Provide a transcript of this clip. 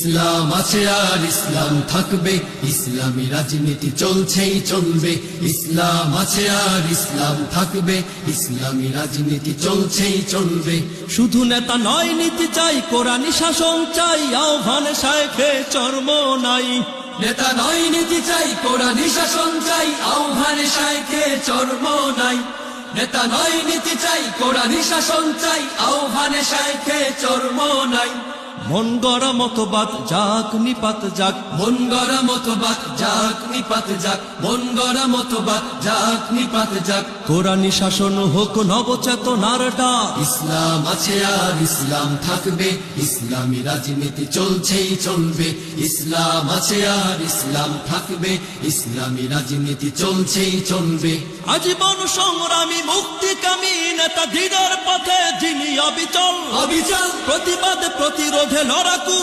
ইসলাম আছে আর ইসলাম থাকবে, ইসলামী রাজনীতি চলছেই চলবে। ইসলাম আছে আর ইসলাম থাকবে, ইসলামী রাজনীতি চলছেই চলবে। শুধু নেতা নয়, নীতি চাই, কোরআনি শাসন চাই, আহ্বানে শায়েখে চর্ম নাই। নেতা নয়, নীতি চাই, কোরআনি শাসন চাই, আহ্বানে শায়েখে চর্ম নাই। নেতা নয়, নীতি চাই, কোরআনি শাসন চাই, আহ্বানে শায়েখে চর্ম নাই। মন গড়া মতবাদ যাক নিপাত যাক, মন গড়া মতবাদ যাক নিপাত যাক, মন গড়া মতবাদ যাক নিপাত যাক। কোরআনি শাসন হোক নবচেতনার ডাক। ইসলাম আছে আর ইসলাম থাকবে, ইসলামী রাজনীতি চলছেই চলবে। ইসলাম আছে আর ইসলাম থাকবে, ইসলামী রাজনীতি চলছেই চলবে। আজীবন সংগ্রামী মুক্তিকামী নেতা দিনের পথে যিনি অবিচল, অবিচল প্রতিবাদ প্রতিরোধে লড়াকু